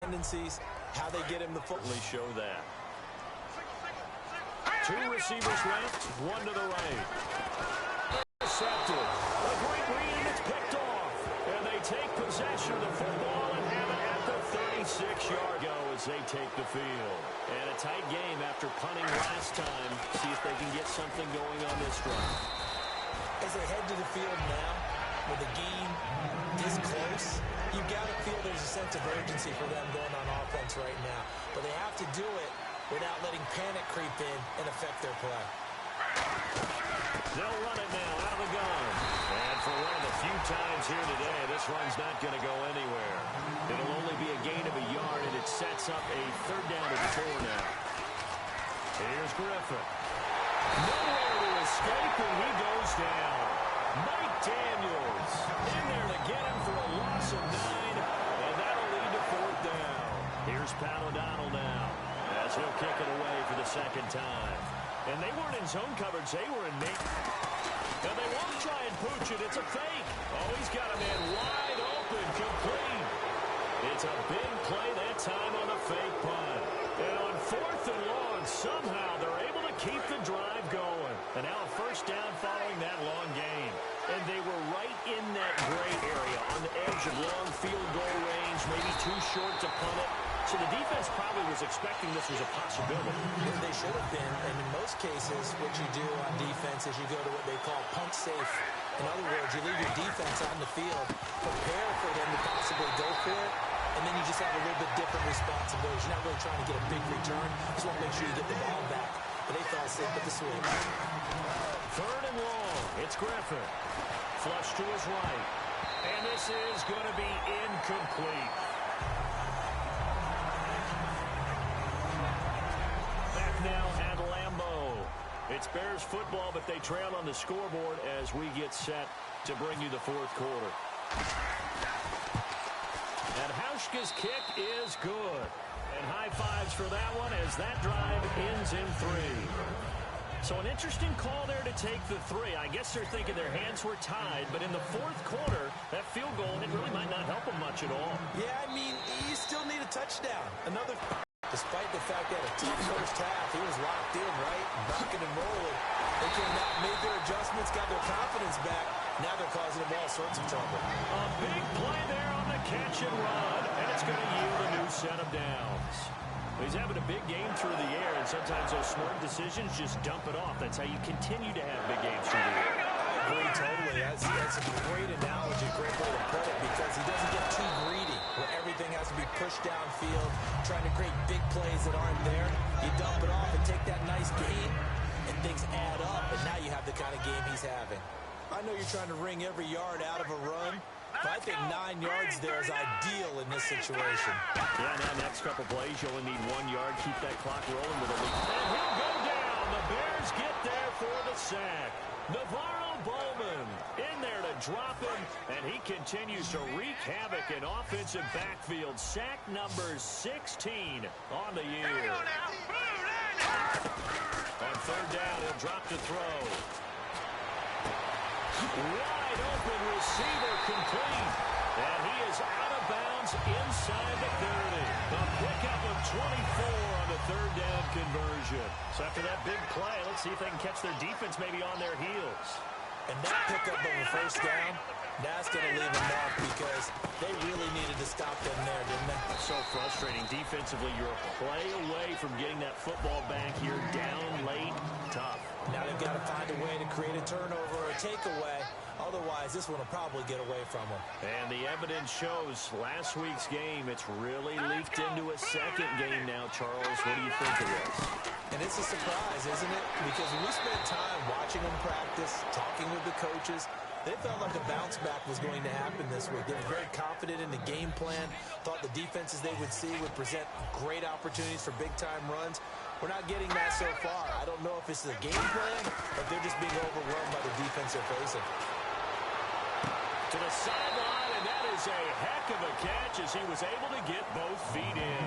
tendencies, how they get him the football. Show that. Two receivers left, one to the right. Intercepted. A great read, and it's picked off. And they take possession of the football and have it at the 36-yard go as they take the field. And a tight game after punting last time. See if they can get something going on this drive. As they head to the field now, with the game this close, you've got to feel there's a sense of urgency for them going on offense right now. But they have to do it without letting panic creep in and affect their play. They'll run it now out of the gun. And for one of the few times here today, this run's not going to go anywhere. It'll only be a gain of a yard, and it sets up a third down at 4 now. Here's Griffin. Nowhere to escape, and he goes down. Mike Daniels in there to get him for a loss of 9, and that'll lead to 4th down. Here's Pat O'Donnell now as he'll kick it away for the second time. And they weren't in zone coverage. They were in make. And they won't try and pooch it. It's a fake. Oh, he's got a man wide open, complete. It's a big play that time on the fake punt. And on 4th and long, somehow they're able to keep the drive going. And now a first down following that long game. And they were right in that gray area on the edge of long field goal range, maybe too short to punt it. So the defense probably was expecting this was a possibility. They should have been, and in most cases, what you do on defense is you go to what they call punt safe. In other words, you leave your defense on the field, prepare for them to possibly go for it, and then you just have a little bit different responsibilities. You're not really trying to get a big return. You just want to make sure you get the ball back. But they fell safe with the switch. 3rd and long. It's Griffin. Flush to his right. And this is going to be incomplete. Back now at Lambeau. It's Bears football, but they trail on the scoreboard as we get set to bring you the 4th quarter. And Hauschka's kick is good. And high fives for that one as that drive ends in 3. So an interesting call there to take the 3. I guess they're thinking their hands were tied, but in the 4th quarter, that field goal, it really might not help them much at all. Yeah, I mean, you still need a touchdown. Despite the fact that a tough first half, he was locked in, right? Rocking and rolling. They came out, made their adjustments, got their confidence back. Now they're causing them all sorts of trouble. A big play there on the catch and run, and it's going to yield a new set of downs. He's having a big game through the air, and sometimes those smart decisions just dump it off. That's how you continue to have big games through the air. I agree totally. That's a great analogy, great way to put it, because he doesn't get too greedy where everything has to be pushed downfield, trying to create big plays that aren't there. You dump it off and take that nice gain, and things add up, and now you have the kind of game he's having. I know you're trying to wring every yard out of a run, but I think 9 yards there is ideal in this situation. Yeah, now next couple plays, you only need 1 yard. Keep that clock rolling with a lead. And he'll go down. The Bears get there for the sack. Navarro Bowman in there to drop him, and he continues to wreak havoc in offensive backfield. Sack number 16 on the year. On 3rd down, he'll drop to throw. Wide open receiver complete. And he is out of bounds inside the 30. A pickup of 24 on the 3rd down conversion. So after that big play, let's see if they can catch their defense maybe on their heels. And that pickup of a first down, that's going to leave a mark because they really needed to stop them there, didn't they? So frustrating. Defensively, you're a play away from getting that football back here down late. Tough. Now they've got to find a way to create a turnover or a takeaway. Otherwise, this one will probably get away from them. And the evidence shows last week's game, it's really leaked into a second game now, Charles. What do you think of this? And it's a surprise, isn't it? Because when we spent time watching them practice, talking with the coaches, they felt like a bounce back was going to happen this week. They were very confident in the game plan, thought the defenses they would see would present great opportunities for big-time runs. We're not getting that so far. I don't know if it's the game plan, but they're just being overwhelmed by the defense they're facing. To the sideline, and that is a heck of a catch as he was able to get both feet in.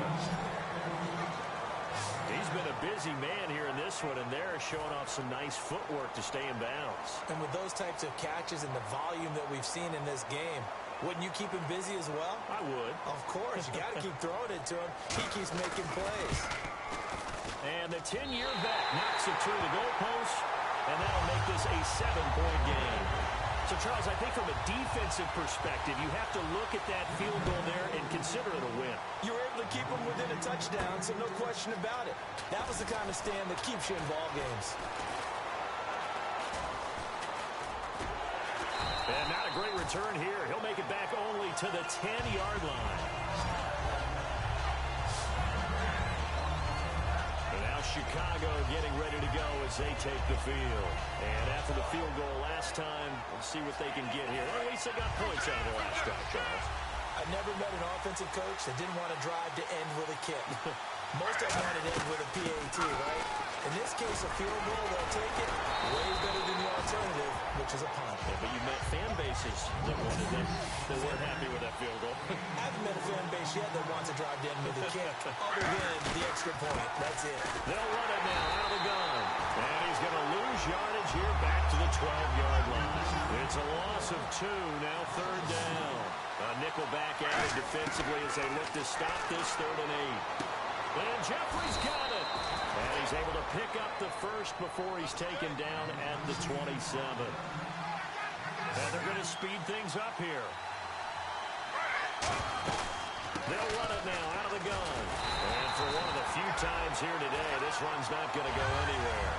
He's been a busy man here in this one, and they're showing off some nice footwork to stay in bounds. And with those types of catches and the volume that we've seen in this game, Wouldn't you keep him busy as well? I would. Of course. You got to keep throwing it to him. He keeps making plays. And the 10-year vet knocks it through the goalpost, and that'll make this a 7-point game. So, Charles, I think from a defensive perspective, you have to look at that field goal there and consider it a win. You were able to keep him within a touchdown, so no question about it. That was the kind of stand that keeps you in ball games. And not a great return here. He'll make it back only to the 10-yard line. And now Chicago getting ready to go as they take the field. And after the field goal last time, we'll see what they can get here. At least they got points out of the last drive, Charles. I've never met an offensive coach that didn't want to drive to end with a kick. Most of them want to end with a PAT, right? In this case, a field goal, they'll take it. Way better than the alternative, which is a punt. Yeah, but you met fan bases that wanted them, that weren't happy with that field goal. I haven't met a fan base yet that wants to drive to end with a kick, other than the extra point. That's it. They'll run it now out of the gun. And he's going to lose yardage here back to the 12-yard line. It's a loss of 2, now 3rd down. A nickel back added defensively as they look to stop this 3rd and 8. And Jeffrey's got it. And he's able to pick up the first before he's taken down at the 27. And they're going to speed things up here. They'll run it now out of the gun. And for one of the few times here today, this run's not going to go anywhere.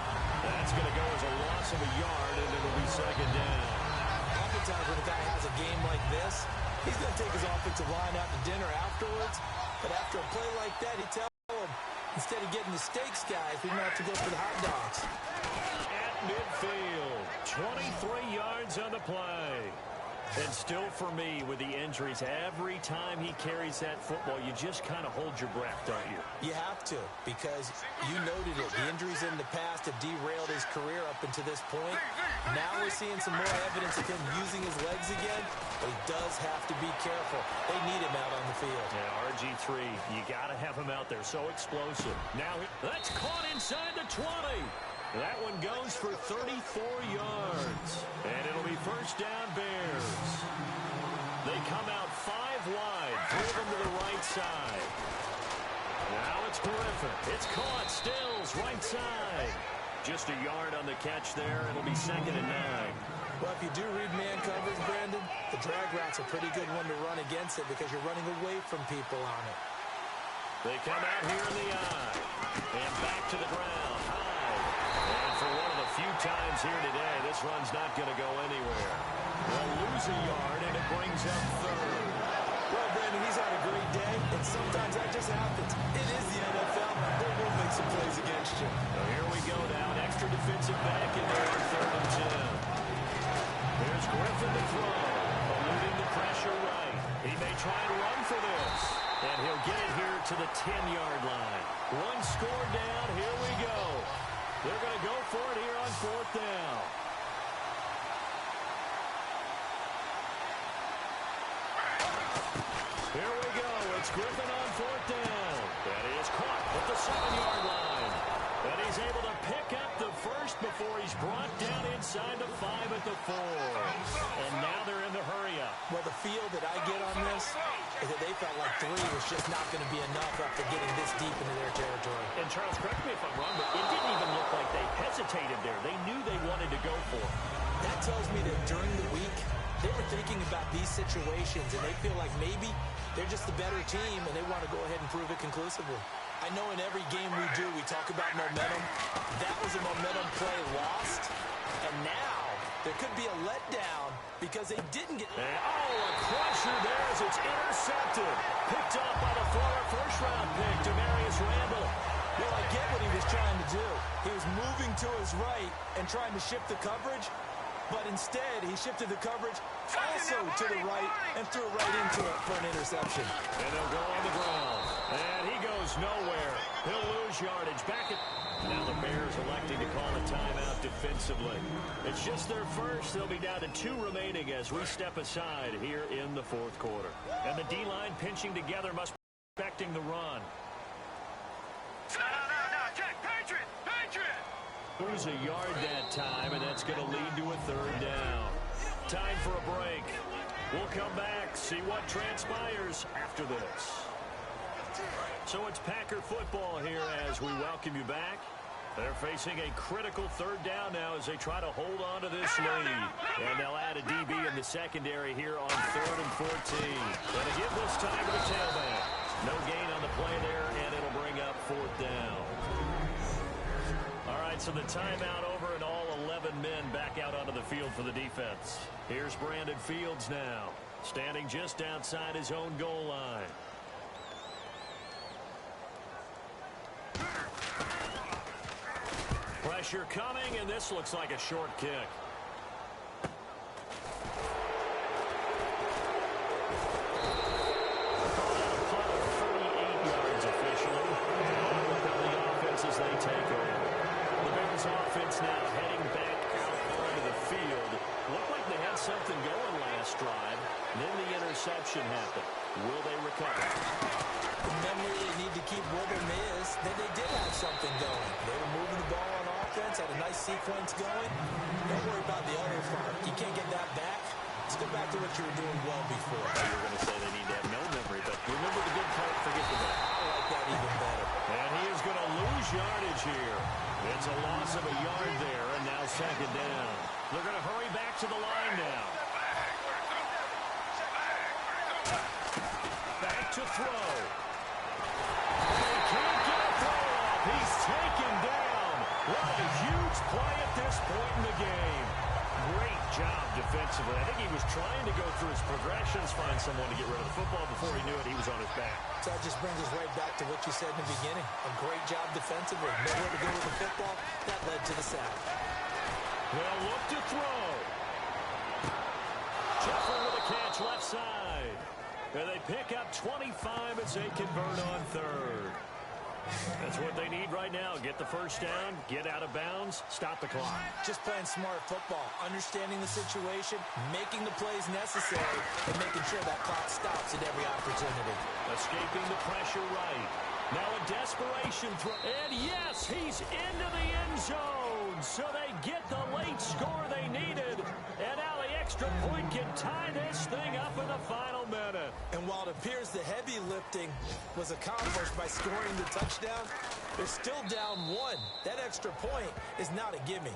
That's going to go as a loss of a yard, and it'll be 2nd down. Oftentimes when a guy has a game like this, he's going to take his offensive line out to dinner afterwards. But after a play like that, he tells him, instead of getting the steaks, guys, we're going to have to go for the hot dogs. At midfield, 23 yards on the play. And still for me, with the injuries, every time he carries that football, you just kind of hold your breath, don't you? You have to, because you noted it. The injuries in the past have derailed his career up until this point. Now we're seeing some more evidence of him using his legs again, but he does have to be careful. They need him out on the field. Yeah, RG3, you got to have him out there. So explosive. Now, that's caught inside the 20. That one goes for 34 yards. And it'll be 1st down Bears. They come out 5 wide. Throw them to the right side. Now it's Griffin. It's caught. Stills right side. Just a yard on the catch there. It'll be 2nd and 9. Well, if you do read man coverage, Brandon, the drag route's a pretty good one to run against it because you're running away from people on it. They come out here in the eye. And back to the ground. High. And for one of the few times here today, this run's not going to go anywhere. They'll lose a yard, and it brings up 3rd. Well, Brandon, he's had a great day, and sometimes that just happens. It is the NFL. They will make some plays against you. So here we go now. An extra defensive back in there on 3rd and 10. Here's Griffin to throw. Eluding the pressure right. He may try and run for this. And he'll get it here to the 10-yard line. One score down. Here we go. They're going to go for it here on 4th down. Here we go. It's Griffin on 4th down. And he is caught at the 7-yard line. And he's able to pick up the first before he's brought down inside the 5 at the 4. And now they're in the hurry-up. Well, the feel that I get on this is that they felt like 3 was just not going to be enough after getting this deep into their territory. And, Charles, correct me if I'm wrong, but it didn't even look like they hesitated there. They knew they wanted to go for it. That tells me that during the week, they were thinking about these situations, and they feel like maybe they're just the better team, and they want to go ahead and prove it conclusively. I know in every game we do, we talk about momentum. That was a momentum play lost, and now there could be a letdown because they didn't get... a crusher there as it's intercepted. Picked up by the former first-round pick, Demarius Randall. Well, I get what he was trying to do. He was moving to his right and trying to shift the coverage, but instead he shifted the coverage also to the right and threw it right into it for an interception. And they'll go on the ground. And he goes nowhere. He'll lose yardage. Back at... Now the Bears electing to call a timeout defensively. It's just their first. They'll be down to 2 remaining as we step aside here in the 4th quarter. And the D-line pinching together must be expecting the run. No, check. Patriot! Lose a yard that time, and that's going to lead to a 3rd down. Time for a break. We'll come back, see what transpires after this. So it's Packer football here as we welcome you back. They're facing a critical third down now as they try to hold on to this lead. And they'll add a DB in the secondary here on 3rd and 14. Going to give this time to the tailback. No gain on the play there, and it'll bring up 4th down. All right, so the timeout over and all 11 men back out onto the field for the defense. Here's Brandon Fields now, standing just outside his own goal line. Pressure coming, and this looks like a short kick. Offense now heading back out onto the field. Looked like they had something going last drive. Then the interception happened. Will they recover? The memory they need to keep with them is that they did have something going. They were moving the ball on offense, had a nice sequence going. Don't worry about the other part. You can't get that back. Let's go back to what you were doing well before. You were going to say they need to have no memory, but remember the good part, forget the bad. I like that even better. And he is going to lose yardage here. It's a loss of a yard there, and now 2nd down. They're going to hurry back to the line now. Back to throw. They can't get a throw off. He's taken down. What a huge play at this point in the game. Great job defensively. I think he was trying to go through his progressions, find someone to get rid of the football. Before he knew it, he was on his back. So that just brings us right back to what you said in the beginning. A great job defensively. Nowhere to go with the football. That led to the sack. They'll look to throw. Jeffrey with a catch left side. And they pick up 25 as they convert on 3rd. That's what they need right now. Get the first down, get out of bounds, stop the clock. Just playing smart football, understanding the situation, making the plays necessary, and making sure that clock stops at every opportunity. Escaping the pressure right. Now a desperation throw. And yes, he's into the end zone. So they get the late score they needed. And now the extra point can tie this thing up in the final minute. And while it appears the heavy lifting was accomplished by scoring the touchdown, they're still down 1. That extra point is not a gimme.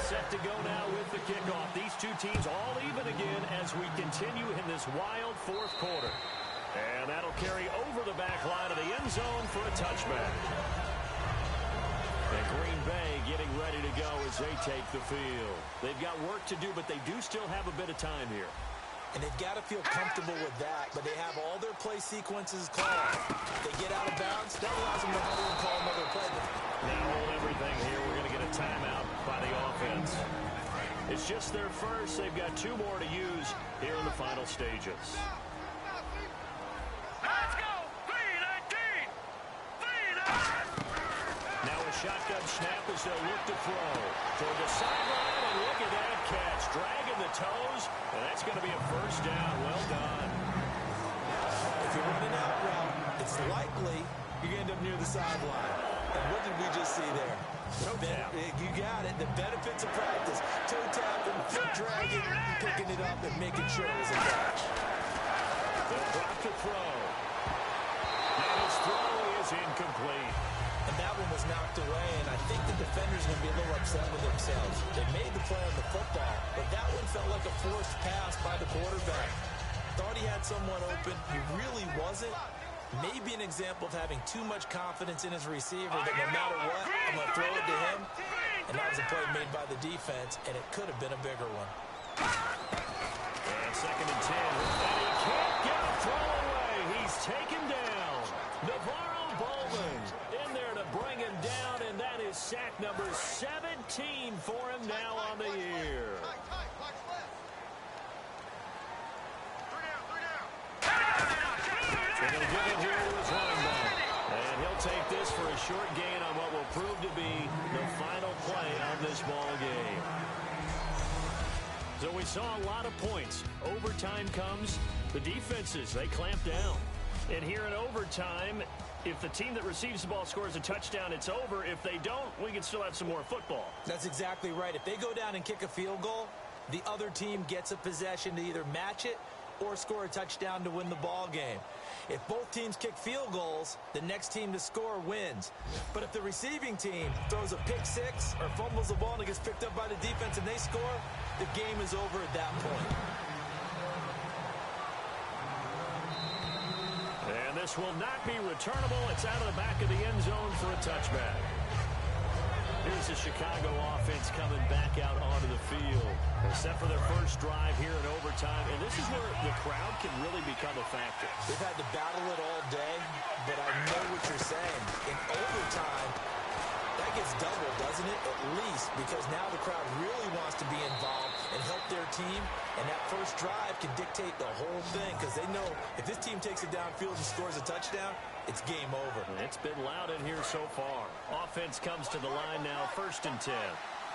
Set to go now with the kickoff. These two teams all even again as we continue in this wild 4th quarter. And that'll carry over the back line of the end zone for a touchback. And Green Bay getting ready to go as they take the field. They've got work to do, but they do still have a bit of time here. And they've got to feel comfortable with that, but they have all their play sequences called. If they get out of bounds, that allows them to go and call another play. Now hold everything here. We're going to get a timeout by the offense. It's just their first. They've got 2 more to use here in the final stages. Let's go! 3-19! 3-19! Now a shotgun snap as they'll look to throw. Toward the sideline, and look at that catch. Dragging the toes, and that's going to be a first down. Well done. If you're running out route, it's likely you're going to end up near the sideline. And what did we just see there? Toe tap. You got it. The benefits of practice. Toe tapping, foot dragging, picking it up, and making sure it was a catch. They'll drop to throw. And his throw is incomplete. And that one was knocked away, and I think the defender's going to be a little upset with themselves. They made the play on the football, but that one felt like a forced pass by the quarterback. Thought he had someone open. He really wasn't. Maybe an example of having too much confidence in his receiver that no matter what, I'm going to throw it to him. And that was a play made by the defense, and it could have been a bigger one. And 2nd and 10. And he can't get a throw away. He's taken down. Navarro Bowman in there to bring him down, and that is sack number 17 for him now on the year. And he'll give it here to his running back. And he'll take this for a short gain on what will prove to be the final play of this ball game. So we saw a lot of points. Overtime comes. The defenses, they clamp down. And here in overtime, if the team that receives the ball scores a touchdown, it's over. If they don't, we can still have some more football. That's exactly right. If they go down and kick a field goal, the other team gets a possession to either match it or score a touchdown to win the ball game. If both teams kick field goals, the next team to score wins. But if the receiving team throws a pick six or fumbles the ball and it gets picked up by the defense and they score, the game is over at that point. And this will not be returnable. It's out of the back of the end zone for a touchback. Here's the Chicago offense coming back out onto the field. They're set for their first drive here in overtime, and this is where the crowd can really become a factor. They've had to battle it all day, but I know what you're saying. In overtime, that gets doubled, doesn't it? At least, because now the crowd really wants to be involved and help their team, and that first drive can dictate the whole thing, because they know if this team takes it downfield and scores a touchdown, it's game over. It's been loud in here so far. Offense comes to the line now, 1st and 10.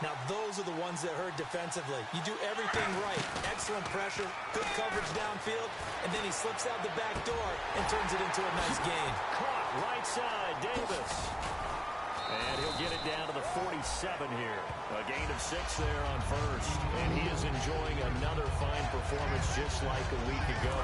Now, those are the ones that hurt defensively. You do everything right. Excellent pressure, good coverage downfield, and then he slips out the back door and turns it into a nice gain. Caught right side, Davis. And he'll get it down to the 47 here. A gain of 6 there on first. And he is enjoying another fine performance just like a week ago.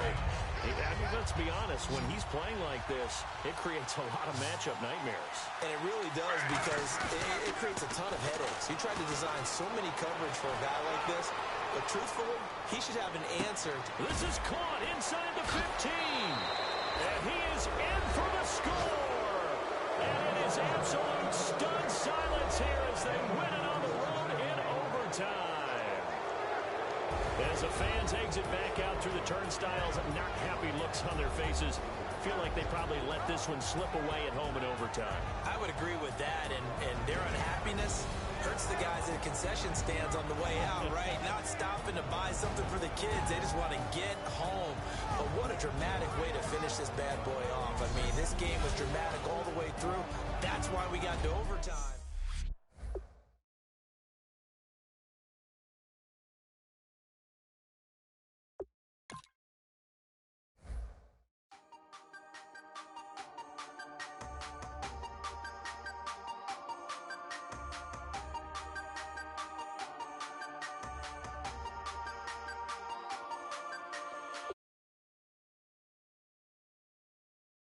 I mean, let's be honest, when he's playing like this, it creates a lot of matchup nightmares. And it really does, because it creates a ton of headaches. You try to design so many coverage for a guy like this, but truthfully, he should have an answer. This is caught inside the 15. And he is in for the score. And it is absolute stunned silence here as they win it on the road in overtime. As the fans exit back out through the turnstiles, not happy looks on their faces. Feel like they probably let this one slip away at home in overtime. I would agree with that, and their unhappiness hurts the guys at the concession stands on the way out, right? Not stopping to buy something for the kids. They just want to get home. But what a dramatic way to finish this bad boy off. I mean, this game was dramatic all the way through. That's why we got to overtime.